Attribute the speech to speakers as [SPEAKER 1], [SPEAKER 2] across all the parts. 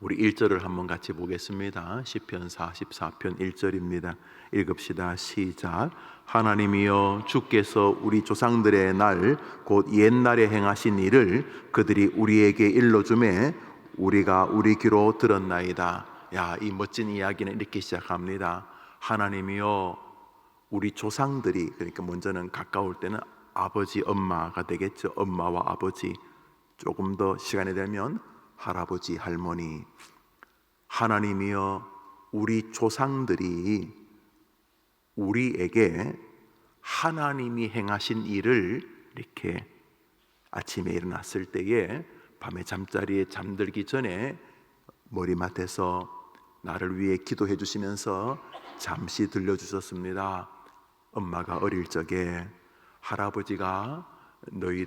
[SPEAKER 1] 우리 1절을 한번 같이 보겠습니다. 시편 44편 1절입니다. 읽읍시다. 시작. 하나님이여, 주께서 우리 조상들의 날 곧 옛날에 행하신 일을 그들이 우리에게 일러주매 우리가 우리 귀로 들었나이다. 야, 이 멋진 이야기는 이렇게 시작합니다. 하나님이여, 우리 조상들이, 그러니까 먼저는 가까울 때는 아버지 엄마가 되겠죠. 엄마와 아버지, 조금 더 시간이 되면 할아버지 할머니. 하나님이여, 우리 조상들이 우리에게 하나님이 행하신 일을 이렇게 아침에 일어났을 때에 밤에 잠자리에 잠들기 전에 머리맡에서 나를 위해 기도해 주시면서 잠시 들려주셨습니다. 엄마가 어릴 적에 할아버지가 너희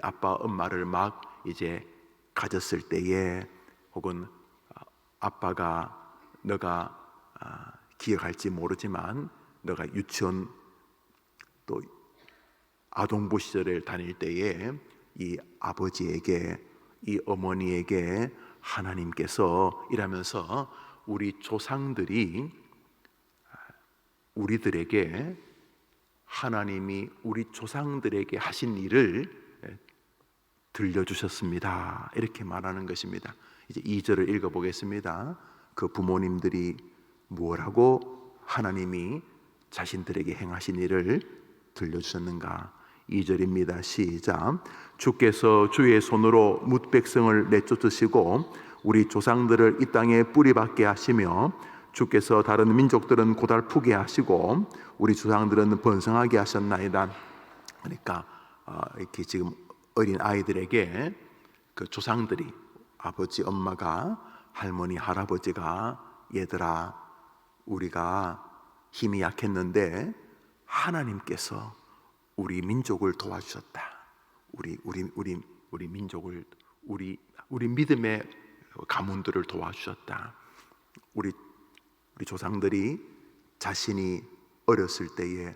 [SPEAKER 1] 아빠 엄마를 막 이제 가졌을 때에, 혹은 아빠가 너가 기억할지 모르지만 너가 유치원 또 아동부 시절을 다닐 때에 이 아버지에게, 이 어머니에게 하나님께서 이라면서 우리 조상들이 우리들에게, 하나님이 우리 조상들에게 하신 일을 들려주셨습니다. 이렇게 말하는 것입니다. 이제 2절을 읽어보겠습니다. 그 부모님들이 뭐라고 하나님이 자신들에게 행하신 일을 들려주셨는가. 2절입니다. 시작. 주께서 주의 손으로 뭇 백성을 내쫓으시고 우리 조상들을 이 땅에 뿌리박게 하시며 주께서 다른 민족들은 고달프게 하시고 우리 조상들은 번성하게 하셨나이다. 그러니까 이렇게 지금 어린 아이들에게 그 조상들이, 아버지 엄마가, 할머니 할아버지가, 얘들아, 우리가 힘이 약했는데 하나님께서 우리 민족을 도와주셨다. 우리 민족을, 우리 믿음의 가문들을 도와주셨다. 우리 조상들이 자신이 어렸을 때에,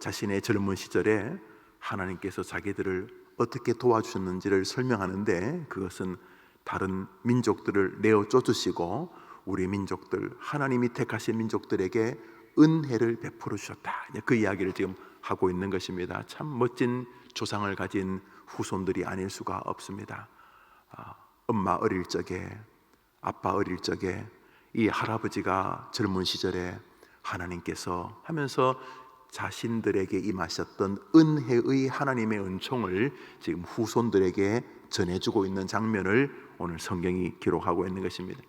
[SPEAKER 1] 자신의 젊은 시절에 하나님께서 자기들을 어떻게 도와주셨는지를 설명하는데, 그것은 다른 민족들을 내어 쫓으시고 우리 민족들, 하나님이 택하신 민족들에게 은혜를 베풀어 주셨다. 그 이야기를 지금 하고 있는 것입니다. 참 멋진 조상을 가진 후손들이 아닐 수가 없습니다. 엄마 어릴 적에, 아빠 어릴 적에, 이 할아버지가 젊은 시절에 하나님께서 하면서 자신들에게 임하셨던 은혜의 하나님의 은총을 지금 후손들에게 전해주고 있는 장면을 오늘 성경이 기록하고 있는 것입니다.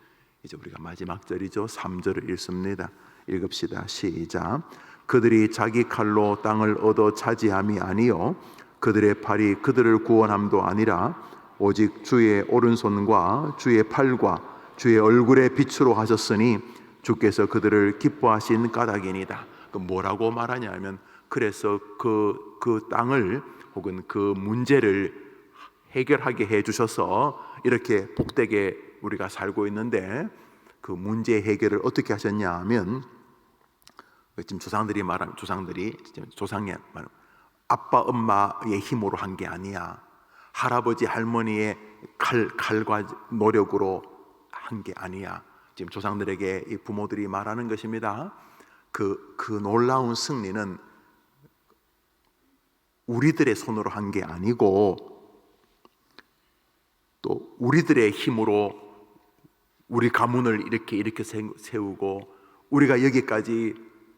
[SPEAKER 1] 이제 우리가 마지막 절이죠. 3절을 읽습니다. 읽읍시다. 시작. 그들이 자기 칼로 땅을 얻어 차지함이 아니요 그들의 팔이 그들을 구원함도 아니라 오직 주의 오른손과 주의 팔과 주의 얼굴의 빛으로 하셨으니 주께서 그들을 기뻐하신 까닭이니이다. 뭐라고 말하냐면, 그래서 그 땅을, 혹은 그 문제를 해결하게 해주셔서 이렇게 복되게 우리가 살고 있는데, 그 문제 해결을 어떻게 하셨냐 하면, 지금 조상들이 말하는, 조상이 말하는 아빠 엄마의 힘으로 한 게 아니야, 할아버지 할머니의 칼과 노력으로 한 게 아니야. 지금 조상들에게 이 부모들이 말하는 것입니다. 그 놀라운 승리는 우리들의 손으로 한 게 아니고, 또 우리들의 힘으로 우리 가문을 이렇게 세우고 우리가 여기까지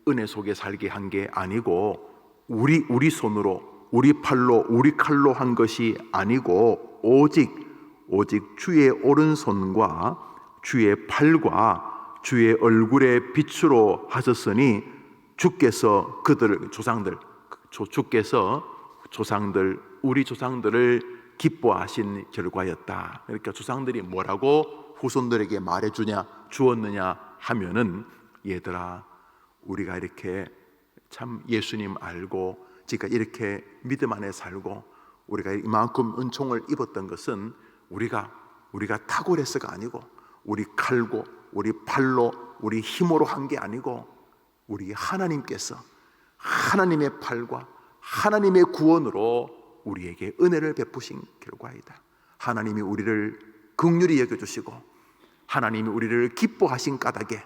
[SPEAKER 1] 은혜 속에 살게 한 게 아니고, 우리 손으로, 우리 팔로, 우리 칼로 한 것이 아니고, 오직 주의 오른손과 주의 팔과 주의 얼굴의 빛으로 하셨으니 주께서 우리 조상들을 기뻐하신 결과였다. 그러니까 조상들이 뭐라고 후손들에게 주었느냐 하면은, 얘들아, 우리가 이렇게 참 예수님 알고 지금까지 이렇게 믿음 안에 살고 우리가 이만큼 은총을 입었던 것은 우리가 탁월해서가 아니고, 우리 칼고 우리 팔로 우리 힘으로 한 게 아니고, 우리 하나님께서 하나님의 팔과 하나님의 구원으로 우리에게 은혜를 베푸신 결과이다. 하나님이 우리를 긍휼히 여겨주시고 하나님이 우리를 기뻐하신 까닭에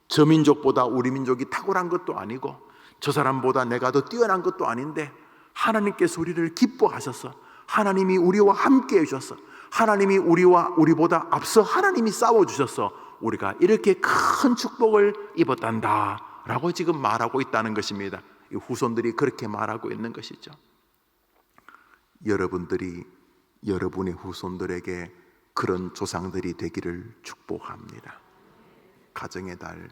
[SPEAKER 1] 저 민족보다 우리 민족이 탁월한 것도 아니고 저 사람보다 내가 더 뛰어난 것도 아닌데 하나님께서 우리를 기뻐하셔서 하나님이 우리와 함께 해주셔서 하나님이 우리보다 앞서 하나님이 싸워주셔서 우리가 이렇게 큰 축복을 입었단다 라고 지금 말하고 있다는 것입니다. 이 후손들이 그렇게 말하고 있는 것이죠. 여러분들이 여러분의 후손들에게 그런 조상들이 되기를 축복합니다. 가정의 달,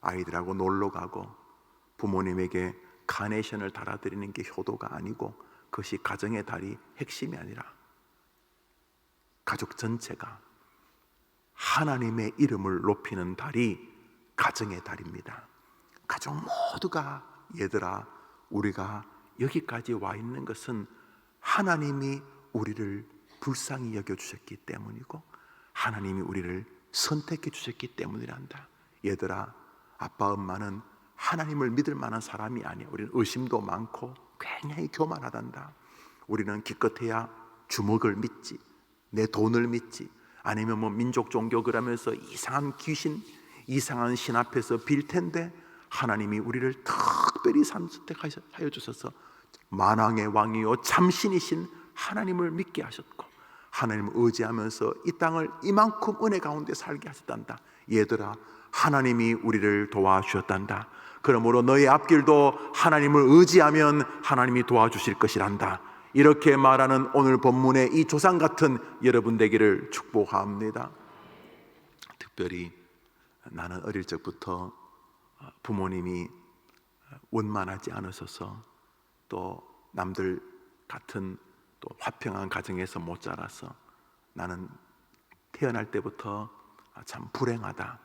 [SPEAKER 1] 아이들하고 놀러 가고 부모님에게 카네이션을 달아드리는 게 효도가 아니고 그것이 가정의 달이 핵심이 아니라 가족 전체가 하나님의 이름을 높이는 달이 가정의 달입니다. 가족 모두가 얘들아 우리가 여기까지 와 있는 것은 하나님이 우리를 불쌍히 여겨주셨기 때문이고 하나님이 우리를 선택해 주셨기 때문이란다. 얘들아 아빠 엄마는 하나님을 믿을 만한 사람이 아니야. 우리는 의심도 많고 굉장히 교만하단다. 우리는 기껏해야 주먹을 믿지, 내 돈을 믿지, 아니면 뭐 민족 종교 그러면서 이상한 귀신, 이상한 신 앞에서 빌 텐데 하나님이 우리를 특별히 선택하여 주셔서 만왕의 왕이요 참신이신 하나님을 믿게 하셨고 하나님을 의지하면서 이 땅을 이만큼 은혜 가운데 살게 하셨단다. 얘들아 하나님이 우리를 도와주셨단다. 그러므로 너의 앞길도 하나님을 의지하면 하나님이 도와주실 것이란다. 이렇게 말하는 오늘 본문의 이 조상 같은 여러분 되기를 축복합니다. 특별히 나는 어릴 적부터 부모님이 원만하지 않으셔서 또 남들 같은 또 화평한 가정에서 못 자라서 나는 태어날 때부터 참 불행하다.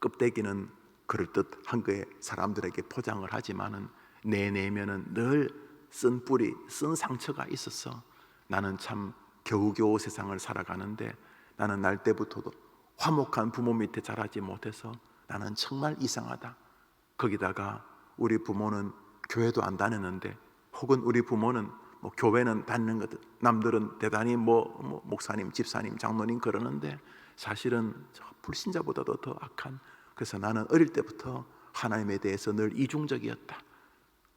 [SPEAKER 1] 껍데기는 그럴듯한 거에 사람들에게 포장을 하지만은 내 내면은 늘 쓴 뿌리, 쓴 상처가 있었어. 나는 참 겨우겨우 세상을 살아가는데 나는 날 때부터도 화목한 부모 밑에 자라지 못해서 나는 정말 이상하다. 거기다가 우리 부모는 교회도 안 다녔는데 혹은 우리 부모는 뭐 교회는 다니는 것, 남들은 대단히 뭐 목사님, 집사님, 장로님 그러는데 사실은 저 불신자보다도 더 악한. 그래서 나는 어릴 때부터 하나님에 대해서 늘 이중적이었다.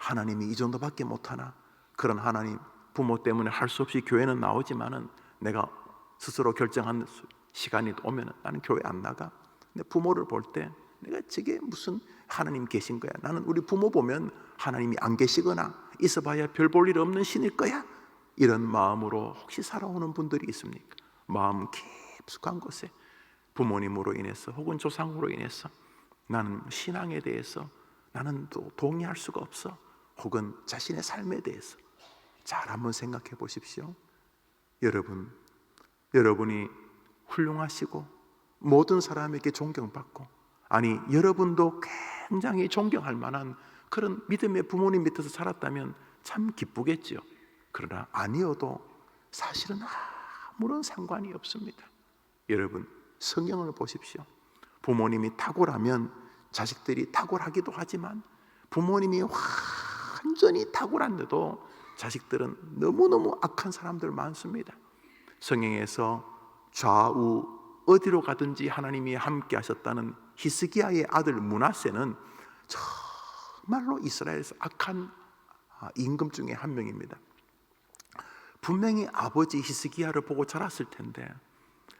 [SPEAKER 1] 하나님이 이 정도밖에 못하나? 그런 하나님, 부모 때문에 할 수 없이 교회는 나오지만은 내가 스스로 결정한 시간이 오면 나는 교회 안 나가. 내 부모를 볼 때 내가 저게 무슨 하나님 계신 거야. 나는 우리 부모 보면 하나님이 안 계시거나 있어봐야 별 볼 일 없는 신일 거야. 이런 마음으로 혹시 살아오는 분들이 있습니까? 마음 깊숙한 곳에 부모님으로 인해서 혹은 조상으로 인해서 나는 신앙에 대해서 나는 또 동의할 수가 없어. 혹은 자신의 삶에 대해서 잘 한번 생각해 보십시오. 여러분이 훌륭하시고 모든 사람에게 존경받고 아니 여러분도 굉장히 존경할 만한 그런 믿음의 부모님 밑에서 살았다면 참 기쁘겠죠. 그러나 아니어도 사실은 아무런 상관이 없습니다. 여러분 성경을 보십시오. 부모님이 탁월하면 자식들이 탁월하기도 하지만 부모님이 완전히 탁월한데도 자식들은 너무너무 악한 사람들 많습니다. 성경에서 좌우 어디로 가든지 하나님이 함께 하셨다는 히스기야의 아들 므낫세는 정말로 이스라엘에서 악한 임금 중에 한 명입니다. 분명히 아버지 히스기야를 보고 자랐을 텐데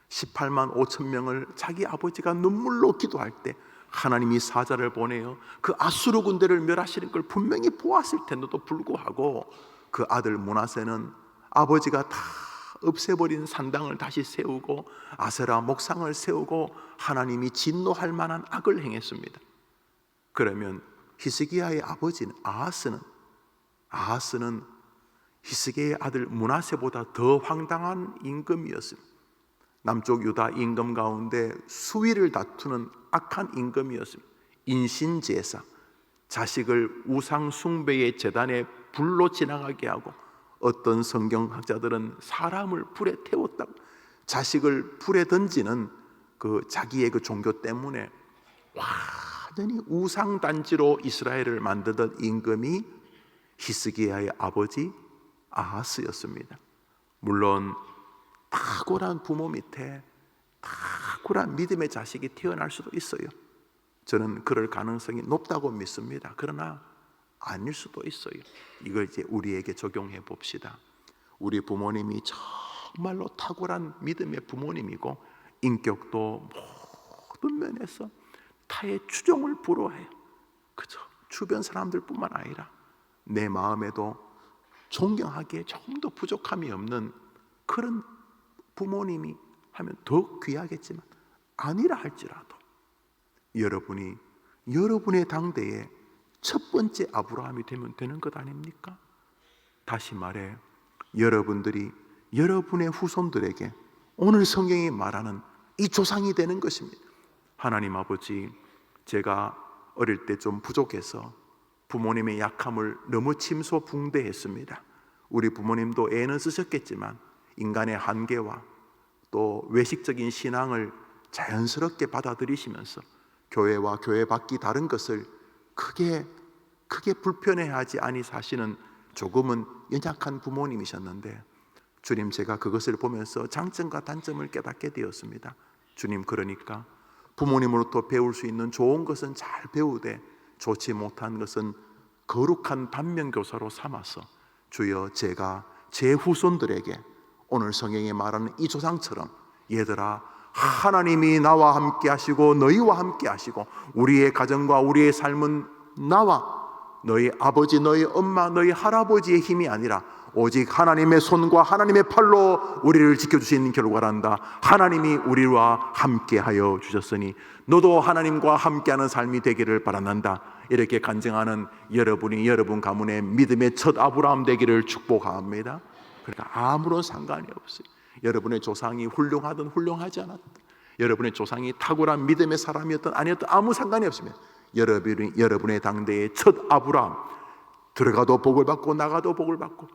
[SPEAKER 1] 18만 5천 명을 자기 아버지가 눈물로 기도할 때 하나님이 사자를 보내요. 그 아수르 군대를 멸하시는 걸 분명히 보았을 텐데도 불구하고 그 아들 므낫세는 아버지가 다 없애버린 산당을 다시 세우고 아세라 목상을 세우고 하나님이 진노할 만한 악을 행했습니다. 그러면 히스기야의 아버지는 아하스는 히스기야의 아들 므낫세보다 더 황당한 임금이었습니다. 남쪽 유다 임금 가운데 수위를 다투는 악한 임금이었습니다. 인신제사, 자식을 우상 숭배의 제단에 불로 지나가게 하고 어떤 성경학자들은 사람을 불에 태웠다고 자식을 불에 던지는 그 자기의 그 종교 때문에 완전히 우상단지로 이스라엘을 만들던 임금이 히스기야의 아버지 아하스였습니다. 물론 탁월한 부모 밑에 탁월한 믿음의 자식이 태어날 수도 있어요. 저는 그럴 가능성이 높다고 믿습니다. 그러나 아닐 수도 있어요. 이걸 이제 우리에게 적용해 봅시다. 우리 부모님이 정말로 탁월한 믿음의 부모님이고 인격도 모든 면에서 타의 추종을 불허해요. 그죠? 주변 사람들뿐만 아니라 내 마음에도 존경하기에 조금도 부족함이 없는 그런 부모님이 하면 더 귀하겠지만 아니라 할지라도 여러분이 여러분의 당대에 첫 번째 아브라함이 되면 되는 것 아닙니까? 다시 말해 여러분들이 여러분의 후손들에게 오늘 성경이 말하는 이 조상이 되는 것입니다. 하나님 아버지, 제가 어릴 때 좀 부족해서 부모님의 약함을 너무 침소붕대했습니다. 우리 부모님도 애는 쓰셨겠지만 인간의 한계와 또 외식적인 신앙을 자연스럽게 받아들이시면서 교회와 교회 밖이 다른 것을 크게 불편해하지 아니 사시는 조금은 연약한 부모님이셨는데 주님, 제가 그것을 보면서 장점과 단점을 깨닫게 되었습니다. 주님, 그러니까 부모님으로부터 배울 수 있는 좋은 것은 잘 배우되 좋지 못한 것은 거룩한 반면교사로 삼아서 주여, 제가 제 후손들에게 오늘 성경에 말하는 이 조상처럼 얘들아, 하나님이 나와 함께 하시고 너희와 함께 하시고 우리의 가정과 우리의 삶은 나와 너희 아버지, 너희 엄마, 너희 할아버지의 힘이 아니라 오직 하나님의 손과 하나님의 팔로 우리를 지켜주신 결과란다. 하나님이 우리와 함께하여 주셨으니 너도 하나님과 함께하는 삶이 되기를 바란다. 이렇게 간증하는 여러분이 여러분 가문의 믿음의 첫 아브라함 되기를 축복합니다. 그러니까 아무런 상관이 없어요. 여러분의 조상이 훌륭하든 훌륭하지 않았든, 여러분의 조상이 탁월한 믿음의 사람이었든 아니었든 아무 상관이 없습니다. 여러분의 당대의 첫 아브라함, 들어가도 복을 받고 나가도 복을 받고,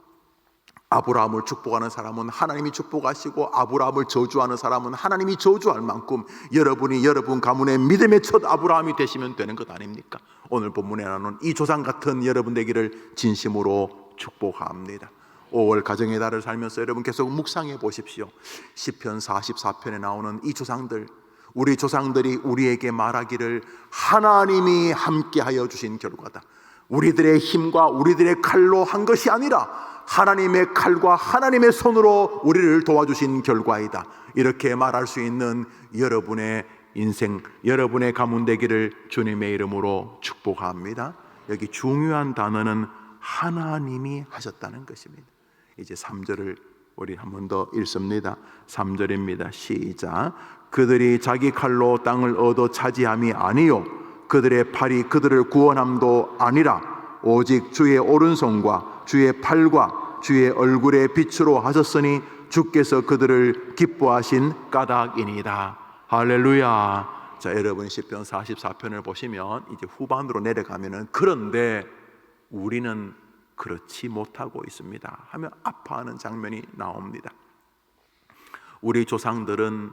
[SPEAKER 1] 아브라함을 축복하는 사람은 하나님이 축복하시고 아브라함을 저주하는 사람은 하나님이 저주할 만큼 여러분이 여러분 가문의 믿음의 첫 아브라함이 되시면 되는 것 아닙니까? 오늘 본문에 나눈 이 조상 같은 여러분 되기를 진심으로 축복합니다. 5월 가정의 달을 살면서 여러분 계속 묵상해 보십시오. 시편 44편에 나오는 이 조상들, 우리 조상들이 우리에게 말하기를 하나님이 함께하여 주신 결과다. 우리들의 힘과 우리들의 칼로 한 것이 아니라 하나님의 칼과 하나님의 손으로 우리를 도와주신 결과이다. 이렇게 말할 수 있는 여러분의 인생, 여러분의 가문 되기를 주님의 이름으로 축복합니다. 여기 중요한 단어는 하나님이 하셨다는 것입니다. 이제 3절을 우리 한 번 더 읽습니다. 3절입니다. 시작. 그들이 자기 칼로 땅을 얻어 차지함이 아니요 그들의 팔이 그들을 구원함도 아니라 오직 주의 오른손과 주의 팔과 주의 얼굴의 빛으로 하셨으니 주께서 그들을 기뻐하신 까닭이니이다. 할렐루야. 자, 여러분 시편 44편을 보시면 이제 후반으로 내려가면은 그런데 우리는 그렇지 못하고 있습니다 하며 아파하는 장면이 나옵니다. 우리 조상들은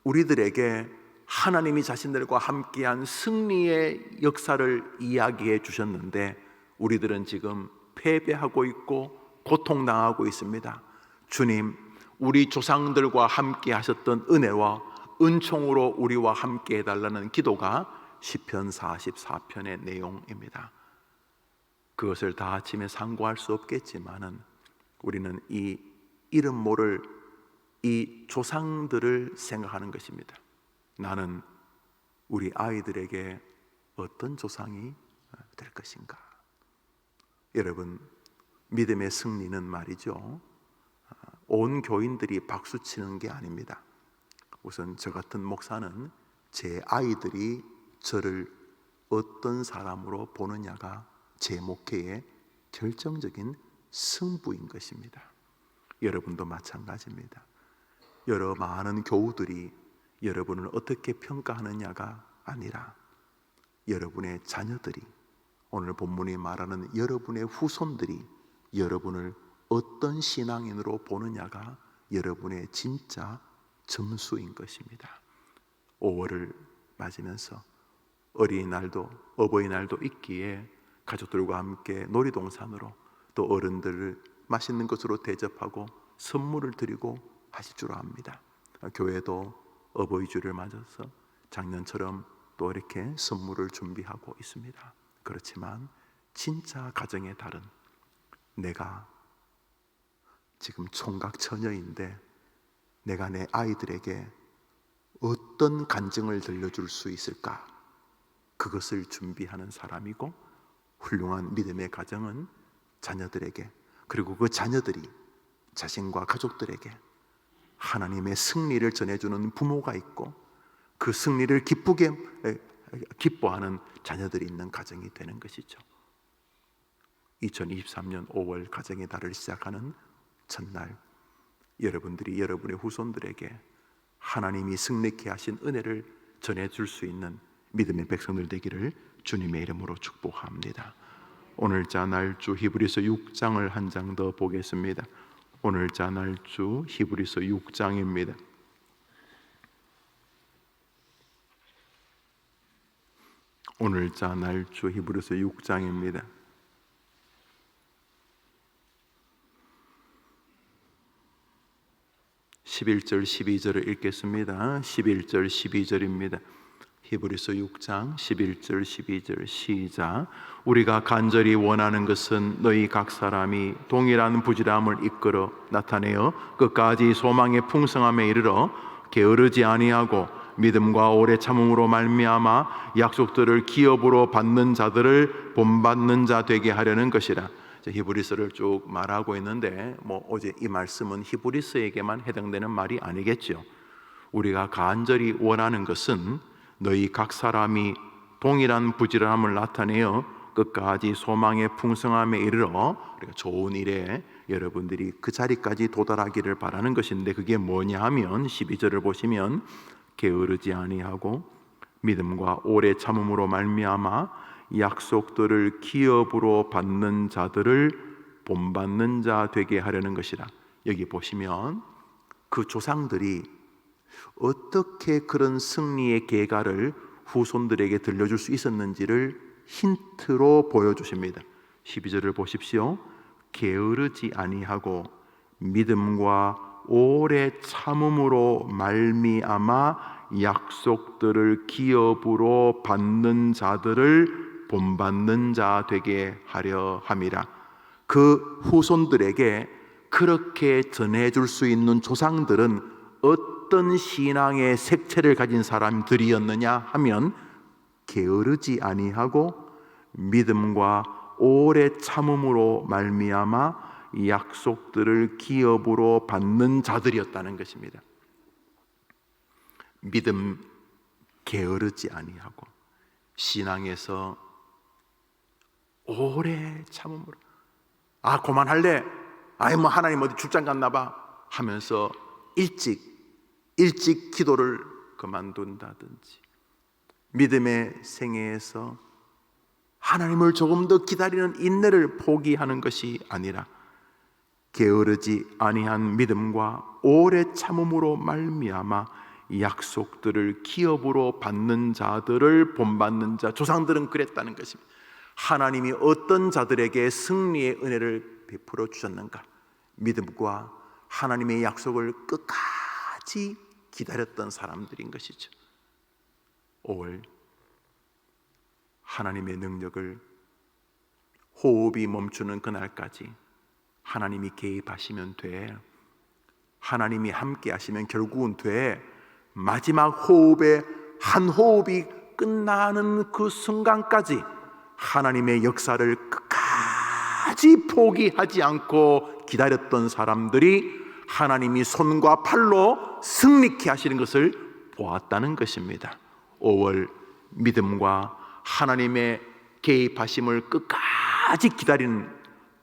[SPEAKER 1] 우리들에게 하나님이 자신들과 함께한 승리의 역사를 이야기해 주셨는데 우리들은 지금 패배하고 있고 고통당하고 있습니다. 주님, 우리 조상들과 함께 하셨던 은혜와 은총으로 우리와 함께 해달라는 기도가 시편 44편의 내용입니다. 그것을 다 아침에 상고할 수 없겠지만은 우리는 이 이름 모를 이 조상들을 생각하는 것입니다. 나는 우리 아이들에게 어떤 조상이 될 것인가? 여러분, 믿음의 승리는 말이죠, 온 교인들이 박수치는 게 아닙니다. 우선 저 같은 목사는 제 아이들이 저를 어떤 사람으로 보느냐가 제 목회의 결정적인 승부인 것입니다. 여러분도 마찬가지입니다. 여러 많은 교우들이 여러분을 어떻게 평가하느냐가 아니라 여러분의 자녀들이, 오늘 본문이 말하는 여러분의 후손들이 여러분을 어떤 신앙인으로 보느냐가 여러분의 진짜 점수인 것입니다. 5월을 맞으면서 어린이날도 어버이날도 있기에 가족들과 함께 놀이동산으로 또 어른들을 맛있는 것으로 대접하고 선물을 드리고 하실 줄 압니다. 교회도 어버이 주를 맞아서 작년처럼 또 이렇게 선물을 준비하고 있습니다. 그렇지만 진짜 가정의 달은 내가 지금 총각 처녀인데 내가 내 아이들에게 어떤 간증을 들려줄 수 있을까? 그것을 준비하는 사람이고, 훌륭한 믿음의 가정은 자녀들에게, 그리고 그 자녀들이 자신과 가족들에게 하나님의 승리를 전해주는 부모가 있고, 그 승리를 기뻐하는 자녀들이 있는 가정이 되는 것이죠. 2023년 5월 가정의 달을 시작하는 첫날, 여러분들이 여러분의 후손들에게 하나님이 승리케 하신 은혜를 전해줄 수 있는 믿음의 백성들 되기를 주님의 이름으로 축복합니다. 오늘자 날주 히브리서 6장을 한 장 더 보겠습니다. 오늘자 날주 히브리서 6장입니다. 오늘자 날주 히브리서 6장입니다. 11절 12절을 읽겠습니다. 11절 12절입니다. 히브리서 6장 11절 12절 시작. 우리가 간절히 원하는 것은 너희 각 사람이 동일한 부지런함을 이끌어 나타내어 끝까지 소망의 풍성함에 이르러 게으르지 아니하고 믿음과 오래 참음으로 말미암아 약속들을 기업으로 받는 자들을 본받는 자 되게 하려는 것이라. 히브리서를 쭉 말하고 있는데 어제 이 말씀은 히브리서에게만 해당되는 말이 아니겠죠. 우리가 간절히 원하는 것은 너희 각 사람이 동일한 부지런함을 나타내어 끝까지 소망의 풍성함에 이르러, 우리가 좋은 일에 여러분들이 그 자리까지 도달하기를 바라는 것인데, 그게 뭐냐 하면 12절을 보시면 게으르지 아니하고 믿음과 오래 참음으로 말미암아 약속들을 기업으로 받는 자들을 본받는 자 되게 하려는 것이라. 여기 보시면 그 조상들이 어떻게 그런 승리의 계가를 후손들에게 들려줄 수 있었는지를 힌트로 보여주십니다. 12절을 보십시오. 게으르지 아니하고 믿음과 오래 참음으로 말미암아 약속들을 기업으로 받는 자들을 본받는 자 되게 하려 함이라. 그 후손들에게 그렇게 전해줄 수 있는 조상들은 어떤 신앙의 색채를 가진 사람들이었느냐 하면 게으르지 아니하고 믿음과 오래 참음으로 말미암아 약속들을 기업으로 받는 자들이었다는 것입니다. 믿음 게으르지 아니하고 신앙에서 오래 참음으로, 그만할래, 하나님 어디 출장 갔나 봐 하면서 일찍 기도를 그만둔다든지, 믿음의 생애에서 하나님을 조금 더 기다리는 인내를 포기하는 것이 아니라 게으르지 아니한 믿음과 오래 참음으로 말미암아 약속들을 기업으로 받는 자들을 본받는 자. 조상들은 그랬다는 것입니다. 하나님이 어떤 자들에게 승리의 은혜를 베풀어 주셨는가? 믿음과 하나님의 약속을 끝까지 기다렸던 사람들인 것이죠. 5월 하나님의 능력을 호흡이 멈추는 그날까지 하나님이 개입하시면 돼. 하나님이 함께 하시면 결국은 돼. 마지막 호흡에 한 호흡이 끝나는 그 순간까지 하나님의 역사를 끝까지 포기하지 않고 기다렸던 사람들이 하나님이 손과 팔로 승리케 하시는 것을 보았다는 것입니다. 5월 믿음과 하나님의 개입하심을 끝까지 기다리는,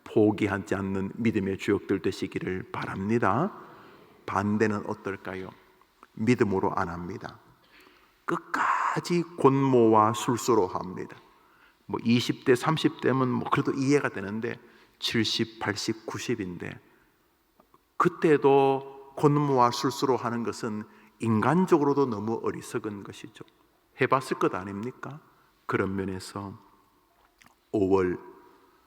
[SPEAKER 1] 포기하지 않는 믿음의 주역들 되시기를 바랍니다. 반대는 어떨까요? 믿음으로 안 합니다. 끝까지 권모와 술수로 합니다. 20대 30대면 그래도 이해가 되는데 70, 80, 90인데 그때도 권모와 술수로 하는 것은 인간적으로도 너무 어리석은 것이죠. 해봤을 것 아닙니까? 그런 면에서 5월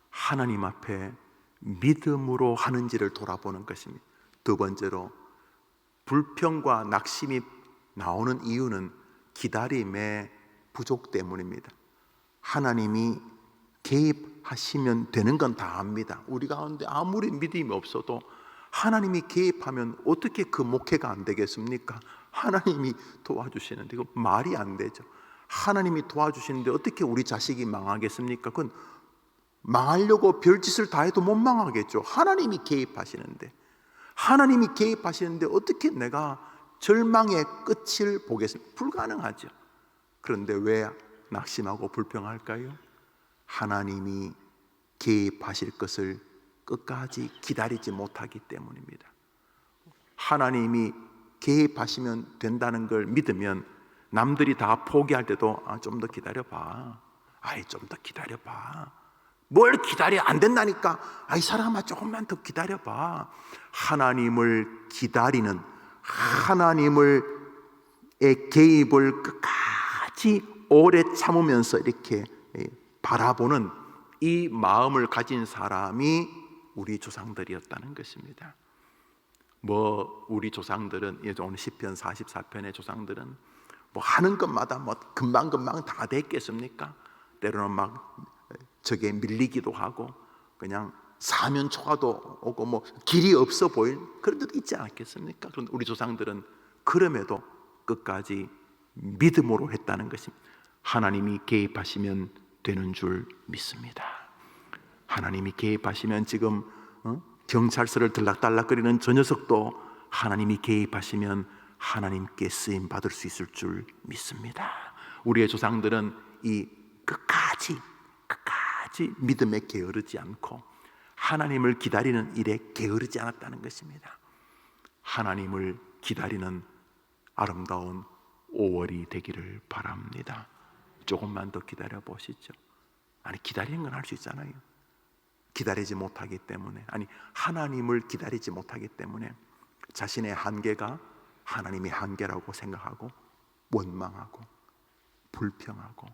[SPEAKER 1] 하나님 앞에 믿음으로 하는지를 돌아보는 것입니다. 두 번째로 불평과 낙심이 나오는 이유는 기다림의 부족 때문입니다. 하나님이 개입하시면 되는 건 다 압니다. 우리 가운데 아무리 믿음이 없어도 하나님이 개입하면 어떻게 그 목회가 안 되겠습니까? 하나님이 도와주시는데 이거 말이 안 되죠. 하나님이 도와주시는데 어떻게 우리 자식이 망하겠습니까? 그건 망하려고 별짓을 다 해도 못 망하겠죠. 하나님이 개입하시는데, 하나님이 개입하시는데 어떻게 내가 절망의 끝을 보겠습니까? 불가능하죠. 그런데 왜 낙심하고 불평할까요? 하나님이 개입하실 것을 끝까지 기다리지 못하기 때문입니다. 하나님이 개입하시면 된다는 걸 믿으면 남들이 다 포기할 때도 좀 더 기다려봐. 좀 더 기다려봐. 뭘 기다려? 안 된다니까. 이 사람아 조금만 더 기다려봐. 하나님을 기다리는, 하나님의 개입을 끝까지 오래 참으면서 이렇게 바라보는 이 마음을 가진 사람이 우리 조상들이었다는 것입니다. 우리 조상들은 오늘 시편 44편의 조상들은 하는 것마다 금방금방 다 됐겠습니까? 때로는 저게 밀리기도 하고 그냥 사면 초가도 오고 길이 없어 보일 그런 데도 있지 않겠습니까? 그런데 우리 조상들은 그럼에도 끝까지 믿음으로 했다는 것입니다. 하나님이 개입하시면 되는 줄 믿습니다. 하나님이 개입하시면 지금 경찰서를 들락달락거리는 저 녀석도 하나님이 개입하시면 하나님께 쓰임 받을 수 있을 줄 믿습니다. 우리의 조상들은 이 끝까지 믿음에 게으르지 않고 하나님을 기다리는 일에 게으르지 않았다는 것입니다. 하나님을 기다리는 아름다운 5월이 되기를 바랍니다. 조금만 더 기다려 보시죠. 기다리는 건 할 수 있잖아요. 기다리지 못하기 때문에, 하나님을 기다리지 못하기 때문에 자신의 한계가 하나님의 한계라고 생각하고 원망하고 불평하고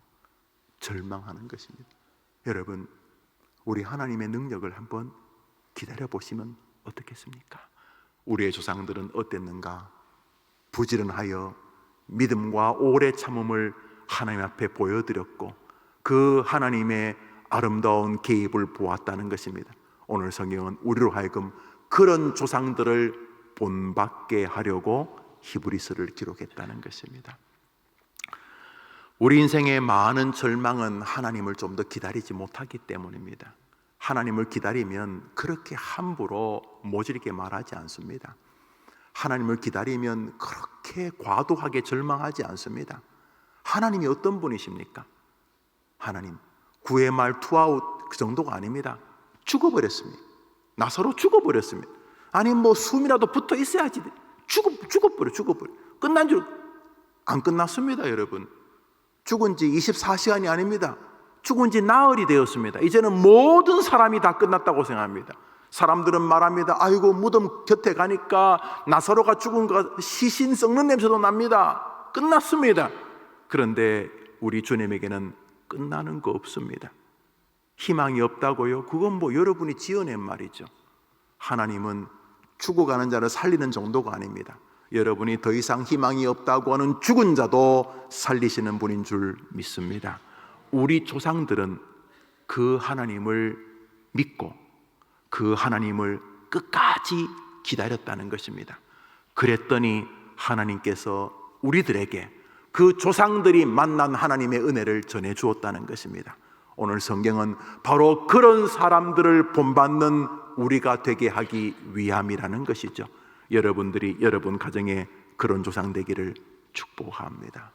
[SPEAKER 1] 절망하는 것입니다. 여러분, 우리 하나님의 능력을 한번 기다려 보시면 어떻겠습니까? 우리의 조상들은 어땠는가? 부지런하여 믿음과 오래 참음을 하나님 앞에 보여드렸고 그 하나님의 아름다운 개입을 보았다는 것입니다. 오늘 성경은 우리로 하여금 그런 조상들을 본받게 하려고 히브리서를 기록했다는 것입니다. 우리 인생의 많은 절망은 하나님을 좀 더 기다리지 못하기 때문입니다. 하나님을 기다리면 그렇게 함부로 모질게 말하지 않습니다. 하나님을 기다리면 그렇게 과도하게 절망하지 않습니다. 하나님이 어떤 분이십니까? 하나님 구의 말 투아웃 그 정도가 아닙니다. 죽어버렸습니다. 나사로 죽어버렸습니다. 숨이라도 붙어 있어야지. 죽어버려. 끝난 줄 안 끝났습니다. 여러분, 죽은 지 24시간이 아닙니다. 죽은 지 나흘이 되었습니다. 이제는 모든 사람이 다 끝났다고 생각합니다. 사람들은 말합니다. 무덤 곁에 가니까 나사로가 죽은 거 시신 썩는 냄새도 납니다. 끝났습니다. 그런데 우리 주님에게는 끝나는 거 없습니다. 희망이 없다고요? 그건 여러분이 지어낸 말이죠. 하나님은 죽어가는 자를 살리는 정도가 아닙니다. 여러분이 더 이상 희망이 없다고 하는 죽은 자도 살리시는 분인 줄 믿습니다. 우리 조상들은 그 하나님을 믿고 그 하나님을 끝까지 기다렸다는 것입니다. 그랬더니 하나님께서 우리들에게 그 조상들이 만난 하나님의 은혜를 전해 주었다는 것입니다. 오늘 성경은 바로 그런 사람들을 본받는 우리가 되게 하기 위함이라는 것이죠. 여러분들이 여러분 가정에 그런 조상 되기를 축복합니다.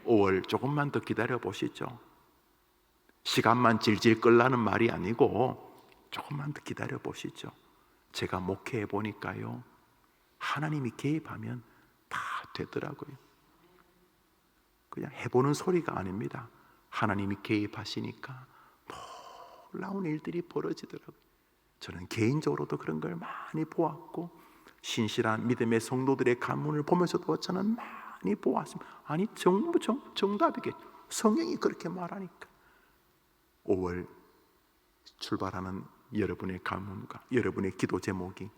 [SPEAKER 1] 5월 조금만 더 기다려 보시죠. 시간만 질질 끌라는 말이 아니고 조금만 더 기다려 보시죠. 제가 목회해 보니까요, 하나님이 개입하면 다 되더라고요. 그냥 해보는 소리가 아닙니다. 하나님이 개입하시니까 놀라운 일들이 벌어지더라고요. 저는 개인적으로도 그런 걸 많이 보았고 신실한 믿음의 성도들의 가문을 보면서도 저는 많이 보았습니다. 전부 정답이겠죠. 성경이 그렇게 말하니까. 5월 출발하는 여러분의 가문과 여러분의 기도 제목이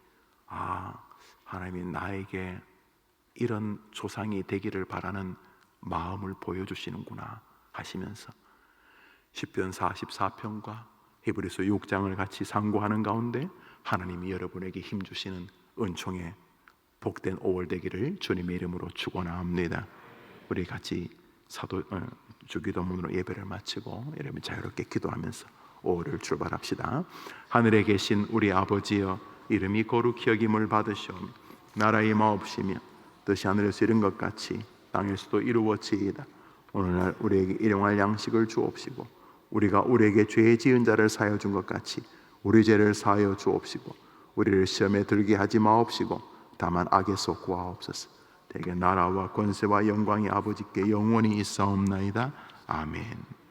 [SPEAKER 1] 하나님이 나에게 이런 조상이 되기를 바라는 마음을 보여주시는구나 하시면서 시편 44편과 히브리서 6장을 같이 상고하는 가운데 하나님이 여러분에게 힘주시는 은총의 복된 5월 되기를 주님의 이름으로 축원합니다. 우리 같이 주기도문으로 예배를 마치고 여러분 자유롭게 기도하면서 5월을 출발합시다. 하늘에 계신 우리 아버지여, 이름이 거룩히 여김을 받으시오며 나라의 마옵시며 뜻이 하늘에서 이룬 것 같이 땅에서도 이루어지이다. 오늘날 우리에게 일용할 양식을 주옵시고 우리가 우리에게 죄 지은 자를 사하여 준 것 같이 우리 죄를 사하여 주옵시고 우리를 시험에 들게 하지 마옵시고 다만 악에서 구하옵소서. 대개 나라와 권세와 영광이 아버지께 영원히 있사옵나이다. 아멘.